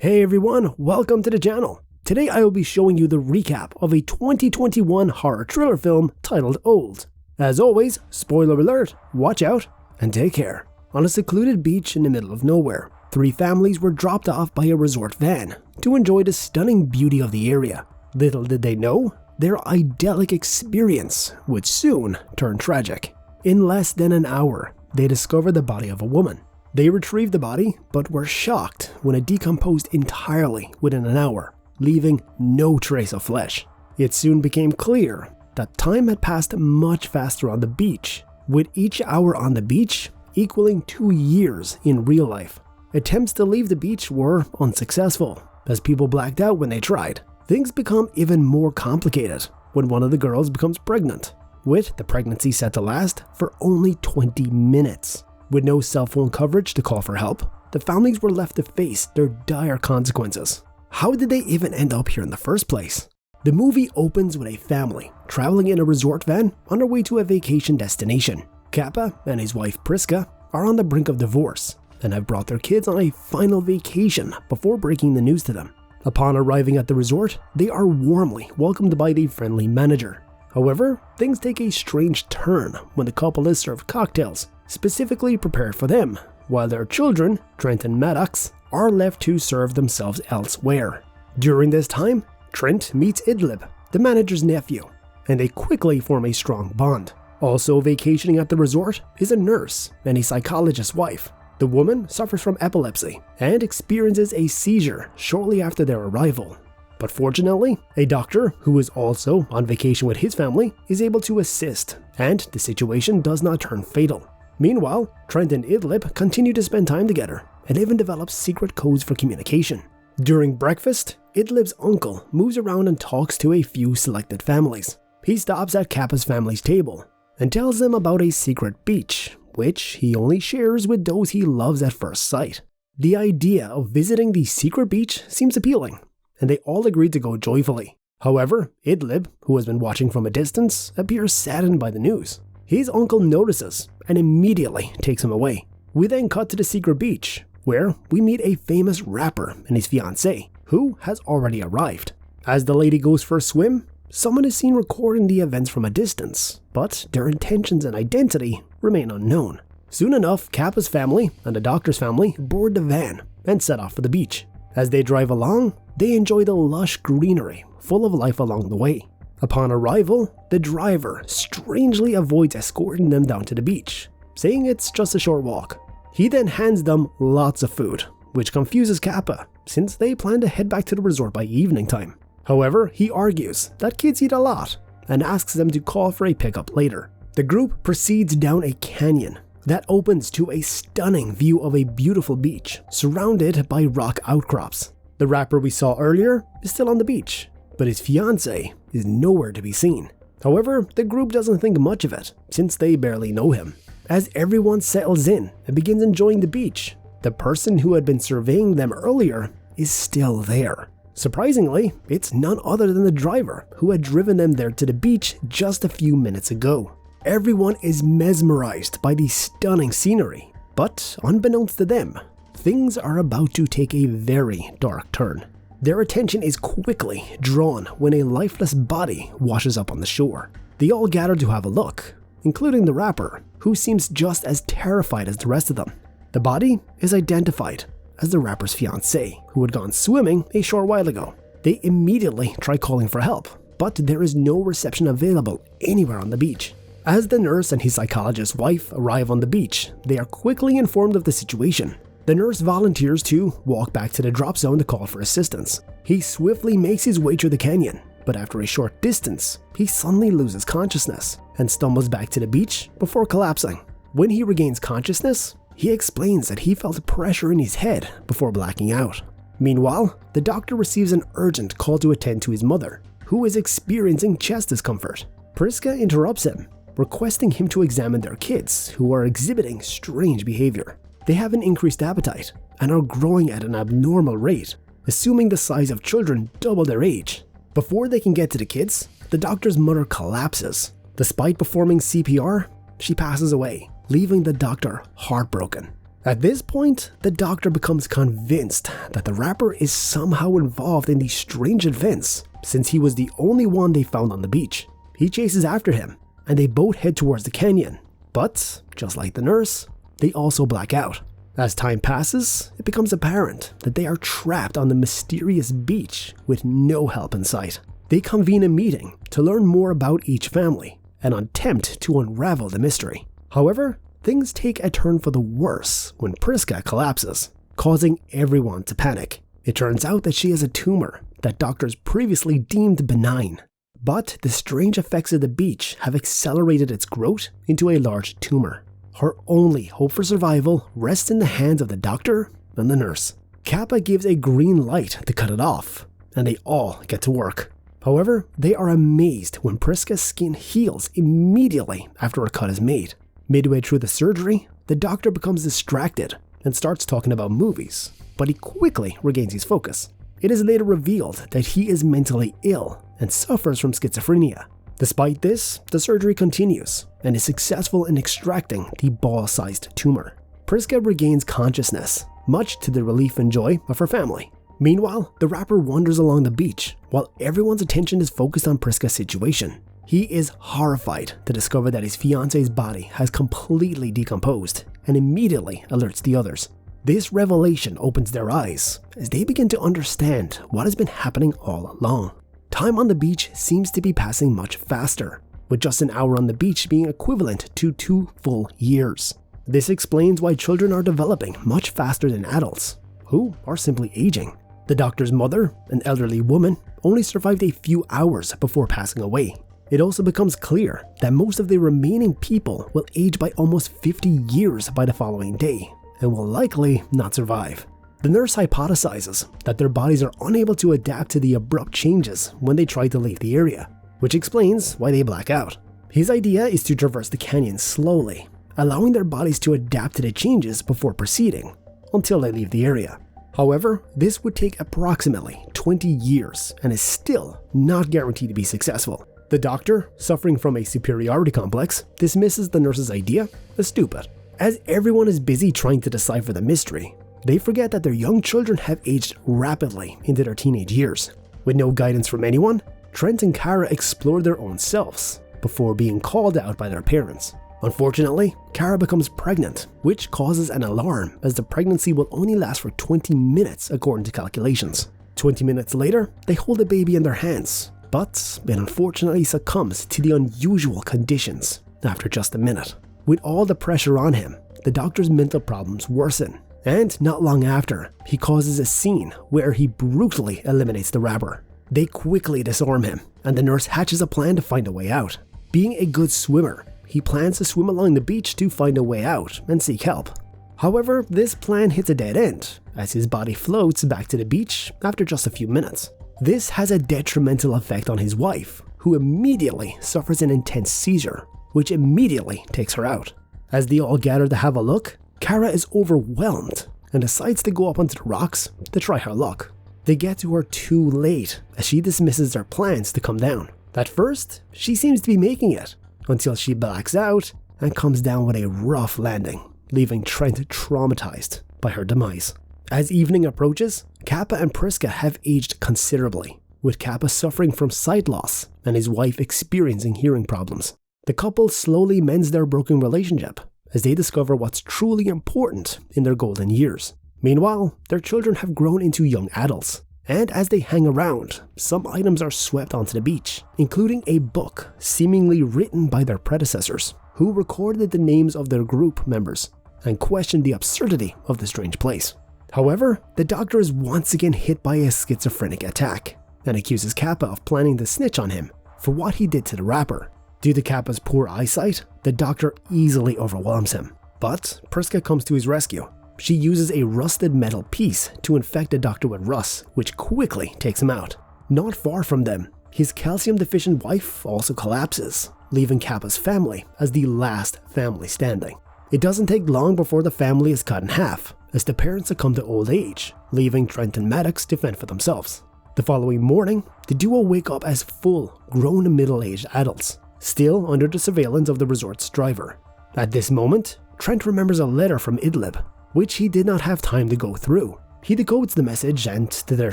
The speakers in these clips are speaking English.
Hey everyone, welcome to the channel. Today I will be showing you the recap of a 2021 horror thriller film titled Old. As always, spoiler alert, watch out, and take care. On a secluded beach in the middle of nowhere, three families were dropped off by a resort van to enjoy the stunning beauty of the area. Little did they know, their idyllic experience would soon turn tragic. In less than an hour, they discovered the body of a woman. They retrieved the body, but were shocked when it decomposed entirely within an hour, leaving no trace of flesh. It soon became clear that time had passed much faster on the beach, with each hour on the beach equaling 2 years in real life. Attempts to leave the beach were unsuccessful, as people blacked out when they tried. Things become even more complicated when one of the girls becomes pregnant, with the pregnancy set to last for only 20 minutes. With no cell phone coverage to call for help, the families were left to face their dire consequences. How did they even end up here in the first place? The movie opens with a family traveling in a resort van on their way to a vacation destination. Kappa and his wife Priska are on the brink of divorce and have brought their kids on a final vacation before breaking the news to them. Upon arriving at the resort, they are warmly welcomed by the friendly manager. However, things take a strange turn when the couple is served cocktails specifically prepared for them, while their children, Trent and Maddox, are left to serve themselves elsewhere. During this time, Trent meets Idlib, the manager's nephew, and they quickly form a strong bond. Also vacationing at the resort is a nurse and a psychologist's wife. The woman suffers from epilepsy and experiences a seizure shortly after their arrival. But fortunately, a doctor who is also on vacation with his family is able to assist, and the situation does not turn fatal. Meanwhile, Trent and Idlib continue to spend time together and even develop secret codes for communication. During breakfast, Idlib's uncle moves around and talks to a few selected families. He stops at Kappa's family's table and tells them about a secret beach, which he only shares with those he loves at first sight. The idea of visiting the secret beach seems appealing, and they all agree to go joyfully. However, Idlib, who has been watching from a distance, appears saddened by the news. His uncle notices and immediately takes him away. We then cut to the secret beach, where we meet a famous rapper and his fiancée, who has already arrived. As the lady goes for a swim, someone is seen recording the events from a distance, but their intentions and identity remain unknown. Soon enough, Kappa's family and the doctor's family board the van and set off for the beach. As they drive along, they enjoy the lush greenery full of life along the way. Upon arrival, the driver strangely avoids escorting them down to the beach, saying it's just a short walk. He then hands them lots of food, which confuses Kappa, since they plan to head back to the resort by evening time. However, he argues that kids eat a lot and asks them to call for a pickup later. The group proceeds down a canyon that opens to a stunning view of a beautiful beach surrounded by rock outcrops. The rapper we saw earlier is still on the beach, but his fiancée is nowhere to be seen. However, the group doesn't think much of it, since they barely know him. As everyone settles in and begins enjoying the beach, the person who had been surveying them earlier is still there. Surprisingly, it's none other than the driver who had driven them there to the beach just a few minutes ago. Everyone is mesmerized by the stunning scenery, but unbeknownst to them, things are about to take a very dark turn. Their attention is quickly drawn when a lifeless body washes up on the shore. They all gather to have a look, including the rapper, who seems just as terrified as the rest of them. The body is identified as the rapper's fiancée, who had gone swimming a short while ago. They immediately try calling for help, but there is no reception available anywhere on the beach. As the nurse and his psychologist's wife arrive on the beach, they are quickly informed of the situation. The nurse volunteers to walk back to the drop zone to call for assistance. He swiftly makes his way through the canyon, but after a short distance, he suddenly loses consciousness and stumbles back to the beach before collapsing. When he regains consciousness, he explains that he felt pressure in his head before blacking out. Meanwhile, the doctor receives an urgent call to attend to his mother, who is experiencing chest discomfort. Priska interrupts him, requesting him to examine their kids, who are exhibiting strange behavior. They have an increased appetite and are growing at an abnormal rate, assuming the size of children double their age. Before they can get to the kids, the doctor's mother collapses. Despite performing CPR, she passes away, leaving the doctor heartbroken. At this point, the doctor becomes convinced that the rapper is somehow involved in these strange events, since he was the only one they found on the beach. He chases after him, and they both head towards the canyon. But, just like the nurse, they also black out. As time passes, it becomes apparent that they are trapped on the mysterious beach with no help in sight. They convene a meeting to learn more about each family and attempt to unravel the mystery. However, things take a turn for the worse when Priska collapses, causing everyone to panic. It turns out that she has a tumor that doctors previously deemed benign. But the strange effects of the beach have accelerated its growth into a large tumor. Her only hope for survival rests in the hands of the doctor and the nurse. Kappa gives a green light to cut it off, and they all get to work. However, they are amazed when Priska's skin heals immediately after a cut is made. Midway through the surgery, the doctor becomes distracted and starts talking about movies, but he quickly regains his focus. It is later revealed that he is mentally ill and suffers from schizophrenia. Despite this, the surgery continues and is successful in extracting the ball-sized tumor. Priska regains consciousness, much to the relief and joy of her family. Meanwhile, the rapper wanders along the beach while everyone's attention is focused on Priska's situation. He is horrified to discover that his fiance's body has completely decomposed and immediately alerts the others. This revelation opens their eyes as they begin to understand what has been happening all along. Time on the beach seems to be passing much faster, with just an hour on the beach being equivalent to 2 full years. This explains why children are developing much faster than adults, who are simply aging. The doctor's mother, an elderly woman, only survived a few hours before passing away. It also becomes clear that most of the remaining people will age by almost 50 years by the following day, and will likely not survive. The nurse hypothesizes that their bodies are unable to adapt to the abrupt changes when they try to leave the area, which explains why they black out. His idea is to traverse the canyon slowly, allowing their bodies to adapt to the changes before proceeding, until they leave the area. However, this would take approximately 20 years and is still not guaranteed to be successful. The doctor, suffering from a superiority complex, dismisses the nurse's idea as stupid. As everyone is busy trying to decipher the mystery, they forget that their young children have aged rapidly into their teenage years. With no guidance from anyone, Trent and Kara explore their own selves before being called out by their parents. Unfortunately, Kara becomes pregnant, which causes an alarm as the pregnancy will only last for 20 minutes according to calculations. 20 minutes later, they hold the baby in their hands, but it unfortunately succumbs to the unusual conditions after just a minute. With all the pressure on him, the doctor's mental problems worsen, and not long after, he causes a scene where he brutally eliminates the rapper. They quickly disarm him, and the nurse hatches a plan to find a way out. Being a good swimmer, he plans to swim along the beach to find a way out and seek help. However, this plan hits a dead end, as his body floats back to the beach after just a few minutes. This has a detrimental effect on his wife, who immediately suffers an intense seizure, which immediately takes her out. As they all gather to have a look, Kara is overwhelmed and decides to go up onto the rocks to try her luck. They get to her too late as she dismisses their plans to come down. At first, she seems to be making it, until she blacks out and comes down with a rough landing, leaving Trent traumatized by her demise. As evening approaches, Kappa and Priska have aged considerably, with Kappa suffering from sight loss and his wife experiencing hearing problems. The couple slowly mends their broken relationship as they discover what's truly important in their golden years. Meanwhile, their children have grown into young adults, and as they hang around, some items are swept onto the beach, including a book seemingly written by their predecessors, who recorded the names of their group members and questioned the absurdity of the strange place. However, the doctor is once again hit by a schizophrenic attack and accuses Kappa of planning to snitch on him for what he did to the rapper. Due to Kappa's poor eyesight, the doctor easily overwhelms him, but Priska comes to his rescue. She uses a rusted metal piece to infect the doctor with rust, which quickly takes him out. Not far from them, his calcium-deficient wife also collapses, leaving Kappa's family as the last family standing. It doesn't take long before the family is cut in half, as the parents succumb to old age, leaving Trent and Maddox to fend for themselves. The following morning, the duo wake up as full-grown middle-aged adults, still under the surveillance of the resort's driver. At this moment, Trent remembers a letter from Idlib, which he did not have time to go through. He decodes the message and, to their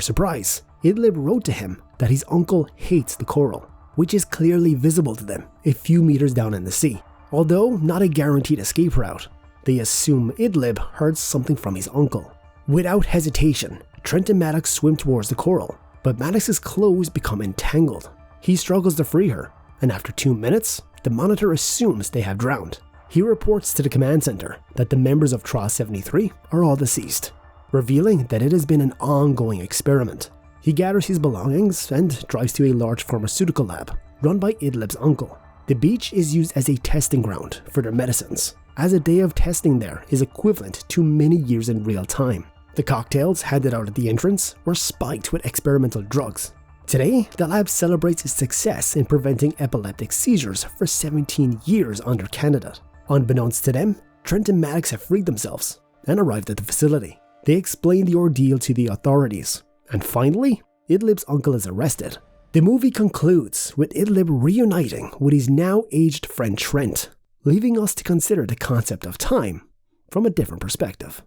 surprise, Idlib wrote to him that his uncle hates the coral, which is clearly visible to them a few meters down in the sea. Although not a guaranteed escape route, they assume Idlib heard something from his uncle. Without hesitation, Trent and Maddox swim towards the coral, but Maddox's clothes become entangled. He struggles to free her, and after 2 minutes, the monitor assumes they have drowned. He reports to the command center that the members of Tra 73 are all deceased, revealing that it has been an ongoing experiment. He gathers his belongings and drives to a large pharmaceutical lab run by Idlib's uncle. The beach is used as a testing ground for their medicines, as a day of testing there is equivalent to many years in real time. The cocktails handed out at the entrance were spiked with experimental drugs. Today, the lab celebrates its success in preventing epileptic seizures for 17 years under Canada. Unbeknownst to them, Trent and Maddox have freed themselves and arrived at the facility. They explain the ordeal to the authorities, and finally, Idlib's uncle is arrested. The movie concludes with Idlib reuniting with his now aged friend Trent, leaving us to consider the concept of time from a different perspective.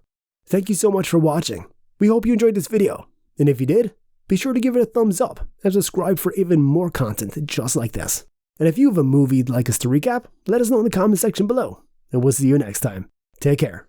Thank you so much for watching. We hope you enjoyed this video, and if you did, be sure to give it a thumbs up and subscribe for even more content just like this. And if you have a movie you'd like us to recap, let us know in the comment section below, and we'll see you next time. Take care.